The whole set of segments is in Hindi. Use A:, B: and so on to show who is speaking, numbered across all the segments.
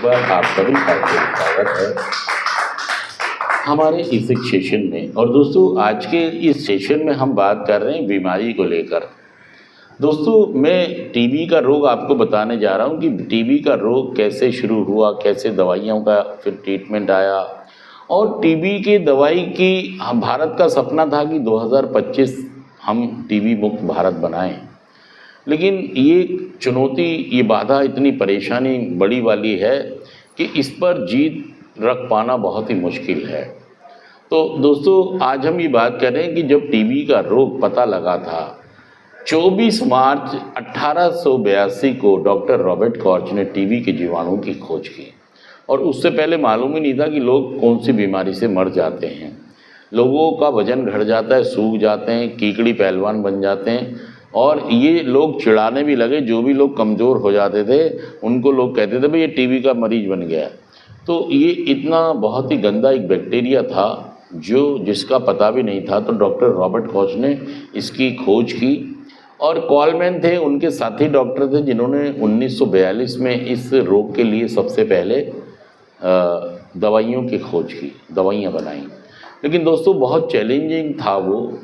A: पर आप सभी का स्वागत है हमारे इस सेशन में। और दोस्तों आज के इस सेशन में हम बात कर रहे हैं बीमारी को लेकर। दोस्तों मैं टीबी का रोग आपको बताने जा रहा हूं कि टीबी का रोग कैसे शुरू हुआ, कैसे दवाइयों का फिर ट्रीटमेंट आया, और टीबी के दवाई की भारत का सपना था कि 2025 हम टीबी मुक्त भारत बनाएं। लेकिन ये चुनौती, ये बाधा, इतनी परेशानी बड़ी वाली है कि इस पर जीत रख पाना बहुत ही मुश्किल है। तो दोस्तों आज हम ये बात कर रहे हैं कि जब टीबी का रोग पता लगा था 24 मार्च 1882 को डॉक्टर रॉबर्ट कॉर्च ने टीबी के जीवाणु की खोज की। और उससे पहले मालूम ही नहीं था कि लोग कौन सी बीमारी से मर जाते हैं। लोगों का वजन घट जाता है, सूख जाते हैं, कीकड़ी पहलवान बन जाते हैं, और ये लोग चिढ़ाने भी लगे। जो भी लोग कमज़ोर हो जाते थे उनको लोग कहते थे भाई ये टीबी का मरीज बन गया। तो ये इतना बहुत ही गंदा एक बैक्टीरिया था जिसका पता भी नहीं था। तो डॉक्टर रॉबर्ट कॉच ने इसकी खोज की, और कॉलमैन थे उनके साथी डॉक्टर थे जिन्होंने 1942 में इस रोग के लिए सबसे पहले दवाइयों की खोज की, दवाइयाँ बनाई। लेकिन दोस्तों बहुत चैलेंजिंग था वो,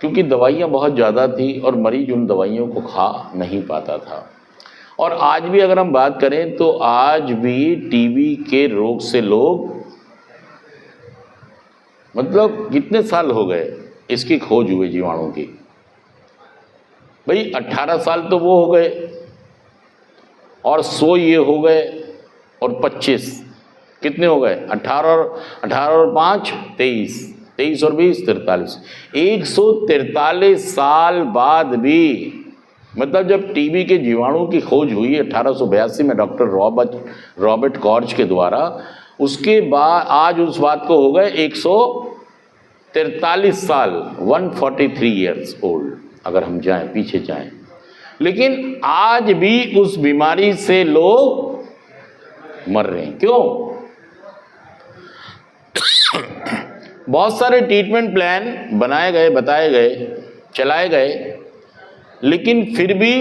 A: क्योंकि दवाइयाँ बहुत ज़्यादा थी और मरीज उन दवाइयों को खा नहीं पाता था। और आज भी अगर हम बात करें तो आज भी टीबी के रोग से लोग, मतलब कितने साल हो गए इसकी खोज हुए जीवाणु की, भाई 18 साल तो वो हो गए, और 100 ये हो गए, और 25 कितने हो गए, 18 और 5 23, 23 और 20 43, 143 साल बाद भी, मतलब जब टीबी के जीवाणु की खोज हुई 1882 में डॉक्टर रॉबर्ट कॉर्च के द्वारा, उसके बाद आज उस बात को हो गए 143 साल, 143 ईयर्स ओल्ड अगर हम जाएं, पीछे जाएं। लेकिन आज भी उस बीमारी से लोग मर रहे हैं। क्यों? बहुत सारे ट्रीटमेंट प्लान बनाए गए, बताए गए, चलाए गए, लेकिन फिर भी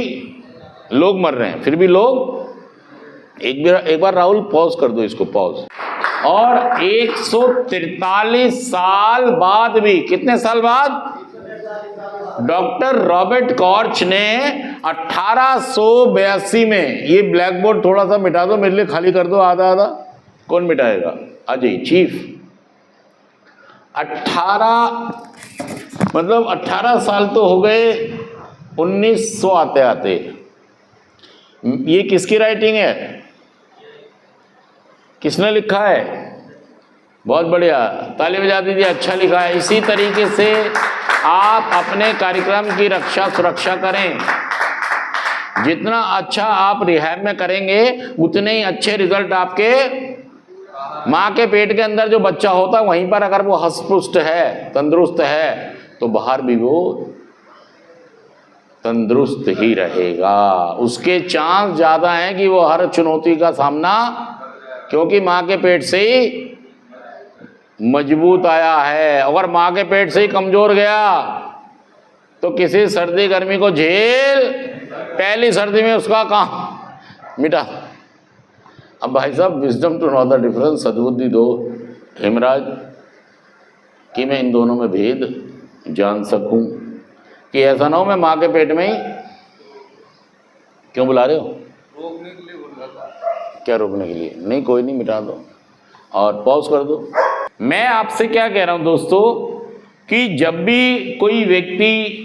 A: लोग मर रहे हैं। फिर भी लोग, एक बार राहुल पॉज कर दो इसको, पॉज। और 143 साल बाद भी, कितने साल बाद, डॉक्टर रॉबर्ट कॉर्च ने 1882 में, ये ब्लैक बोर्ड थोड़ा सा मिटा दो मेरे लिए, खाली कर दो आधा आधा, कौन मिटाएगा? अजय चीफ। 18 साल तो हो गए 1900 आते आते। ये किसकी राइटिंग है? किसने लिखा है? बहुत बढ़िया, ताली बजा दीजिए, अच्छा लिखा है। इसी तरीके से आप अपने कार्यक्रम की रक्षा सुरक्षा करें। जितना अच्छा आप रिहैब में करेंगे उतने ही अच्छे रिजल्ट आपके माँ के पेट के अंदर जो बच्चा होता है वहीं पर अगर वो हष्ट-पुष्ट है, तंदुरुस्त है, तो बाहर भी वो तंदुरुस्त ही रहेगा। उसके चांस ज़्यादा हैं कि वो हर चुनौती का सामना, क्योंकि माँ के पेट से ही मजबूत आया है। अगर माँ के पेट से ही कमज़ोर गया तो किसी सर्दी गर्मी को झेल, पहली सर्दी में उसका काम मिटा। अब भाई साहब, wisdom to know the difference, सद्बुद्धि दो हेमराज, कि मैं इन दोनों में भेद जान सकूं, कि ऐसा ना हो मैं माँ के पेट में ही। क्यों बुला रहे हो?
B: रोकने के लिए बोल रहा था।
A: क्या रोकने के लिए? नहीं, कोई नहीं, मिटा दो और पॉज कर दो। मैं आपसे क्या कह रहा हूं दोस्तों, कि जब भी कोई व्यक्ति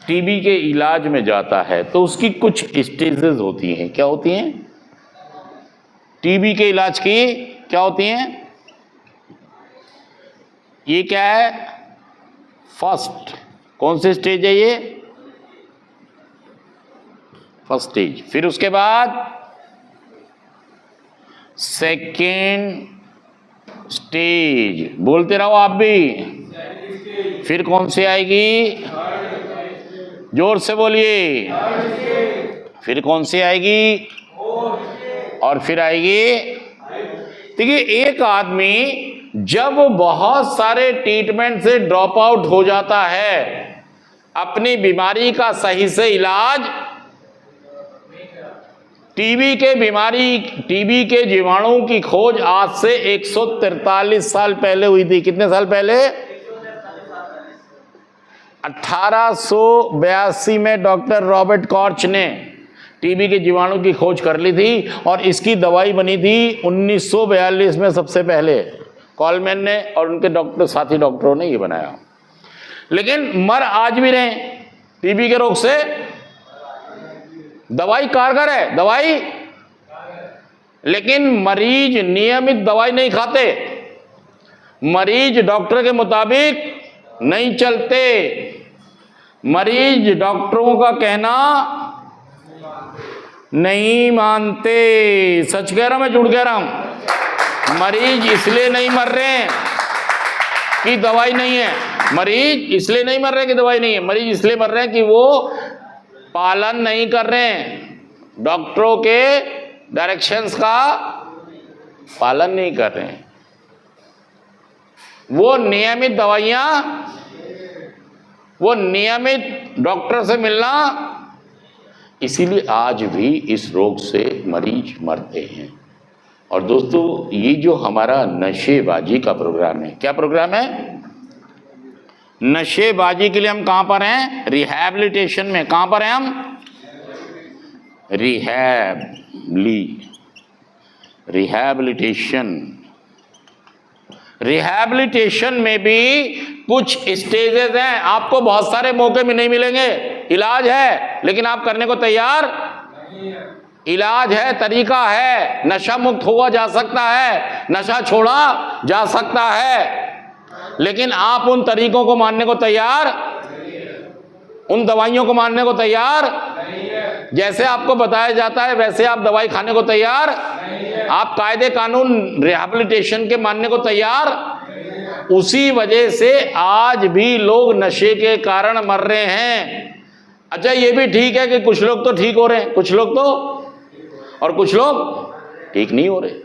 A: टीबी के इलाज में जाता है तो उसकी कुछ स्टेजेस होती हैं। क्या होती हैं? टीबी के इलाज की क्या होती हैं? ये क्या है? फर्स्ट, कौन सी स्टेज है ये? First stage. फिर उसके बाद सेकेंड स्टेज, बोलते रहो आप भी। फिर कौन सी आएगी? जोर से बोलिए। फिर कौन सी आएगी? और फिर आएगी। देखिए, एक आदमी जब बहुत सारे ट्रीटमेंट से ड्रॉप आउट हो जाता है, अपनी बीमारी का सही से इलाज टीबी के जीवाणु की खोज आज से 143 साल पहले हुई थी। कितने साल पहले? 1882 में डॉक्टर रॉबर्ट कॉर्च ने टीबी के जीवाणु की खोज कर ली थी और इसकी दवाई बनी थी 1942 में सबसे पहले। कॉलमैन ने और उनके डॉक्टर साथी डॉक्टरों ने ये बनाया। लेकिन मर आज भी रहे टीबी के रोग से। दवाई कारगर है, दवाई, लेकिन मरीज नियमित दवाई नहीं खाते, मरीज डॉक्टर के मुताबिक नहीं चलते, मरीज डॉक्टरों का कहना नहीं मानते। सच कह रहा हूं मैं, झूठ कह रहा हूं? मरीज इसलिए नहीं मर रहे हैं कि दवाई नहीं है, मरीज इसलिए नहीं मर रहे कि दवाई नहीं है, मरीज इसलिए मर रहे हैं कि वो पालन नहीं कर रहे हैं, डॉक्टरों के डायरेक्शंस का पालन नहीं कर रहे हैं। वो नियमित दवाइयां, वो नियमित डॉक्टर से मिलना, इसीलिए आज भी इस रोग से मरीज मरते हैं। और दोस्तों, ये जो हमारा नशेबाजी का प्रोग्राम है, क्या प्रोग्राम है? नशेबाजी के लिए हम कहां पर हैं? रिहैबिलिटेशन में। कहां पर हैं हम? रिहैबिलिटेशन में भी कुछ स्टेजेस हैं। आपको बहुत सारे मौके में नहीं मिलेंगे। इलाज है, लेकिन आप करने को तैयार? इलाज है, तरीका है, नशा मुक्त हुआ जा सकता है, नशा छोड़ा जा सकता है, लेकिन आप उन तरीकों को मानने को तैयार? उन दवाइयों को मानने को तैयार? जैसे आपको बताया जाता है वैसे आप दवाई खाने को तैयार? आप कायदे कानून रिहैबिलिटेशन के मानने को तैयार? उसी वजह से आज भी लोग नशे के कारण मर रहे हैं। अच्छा, ये भी ठीक है कि कुछ लोग तो ठीक हो रहे हैं, कुछ लोग तो, और कुछ लोग ठीक नहीं हो रहे।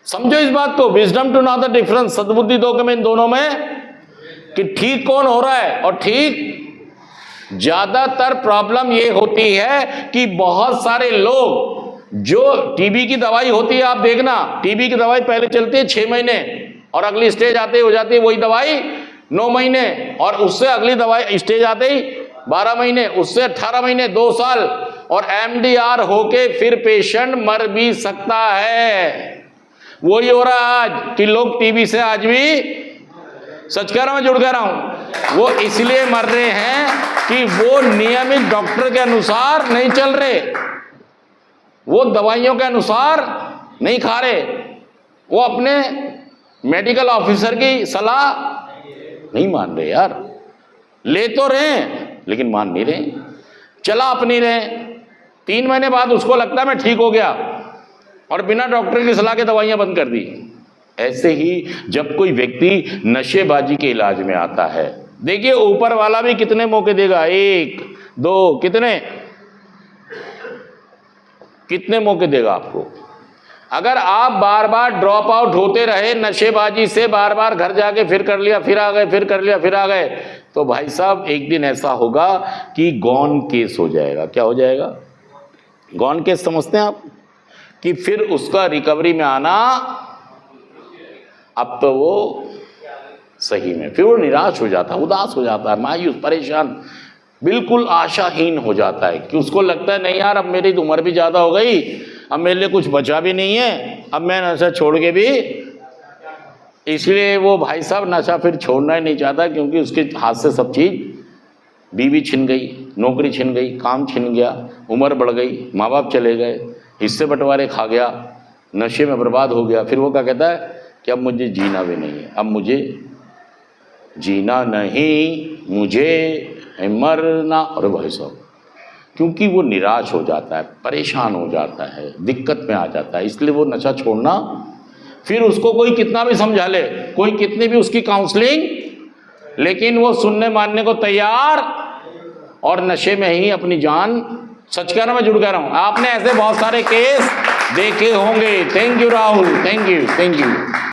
A: समझो इस बात को, wisdom to know the difference, सद्बुद्धि दो कि मैं इन दोनों में, कि ठीक कौन हो रहा है और ठीक। ज्यादातर प्रॉब्लम ये होती है कि बहुत सारे लोग, जो टीबी की दवाई होती है, आप देखना टीबी की दवाई पहले चलती है 6 महीने और अगली स्टेज आते ही हो जाती है वही दवाई 9 महीने, और उससे अगली दवाई स्टेज आते ही 12 महीने, उससे 18 महीने, 2 साल, और MDR होके फिर पेशेंट मर भी सकता है। वही हो रहा है आज कि लोग टीबी से आज भी, सच कह रहा हूं, झूठ कह रहा हूं, वो इसलिए मर रहे हैं कि वो नियमित डॉक्टर के अनुसार नहीं चल रहे, वो दवाइयों के अनुसार नहीं खा रहे, वो अपने मेडिकल ऑफिसर की सलाह नहीं मान रहे। यार, ले तो रहे लेकिन मान नहीं रहे, चला अपनी रहे। 3 महीने बाद उसको लगता है मैं ठीक हो गया और बिना डॉक्टर की सलाह के दवाइयां बंद कर दी। ऐसे ही जब कोई व्यक्ति नशेबाजी के इलाज में आता है, देखिए ऊपर वाला भी कितने मौके देगा, 1 2, कितने मौके देगा आपको। अगर आप बार बार ड्रॉप आउट होते रहे नशेबाजी से, बार बार घर जाके फिर कर लिया, फिर आ गए, फिर कर लिया, फिर आ गए, तो भाई साहब एक दिन ऐसा होगा कि गॉन केस हो जाएगा। क्या हो जाएगा? गॉन केस समझते हैं आप? कि फिर उसका रिकवरी में आना, अब तो वो सही में फिर वो निराश हो जाता है, उदास हो जाता है, मायूस, परेशान, बिल्कुल आशाहीन हो जाता है कि उसको लगता है नहीं यार, अब मेरी तो उम्र भी ज़्यादा हो गई, अब मेरे लिए कुछ बचा भी नहीं है, अब मैं नशा छोड़ के भी, इसलिए वो भाई साहब नशा फिर छोड़ना ही नहीं चाहता, क्योंकि उसके हाथ से सब चीज़, बीवी छिन गई, नौकरी छिन गई, काम छिन गया, उम्र बढ़ गई, माँ बाप चले गए, हिस्से बंटवारे खा गया, नशे में बर्बाद हो गया। फिर वो क्या कहता है कि अब मुझे जीना भी नहीं है, अब मुझे जीना नहीं, मुझे है मरना। अरे भाई साहब, क्योंकि वो निराश हो जाता है, परेशान हो जाता है, दिक्कत में आ जाता है, इसलिए वो नशा छोड़ना, फिर उसको कोई कितना भी समझा ले, कोई कितनी भी उसकी काउंसलिंग, लेकिन वो सुनने मानने को तैयार, और नशे में ही अपनी जान, सच कह रहा हूं मैं झूठ कह रहा हूं, आपने ऐसे बहुत सारे केस देखे होंगे। Thank you Rahul, thank you.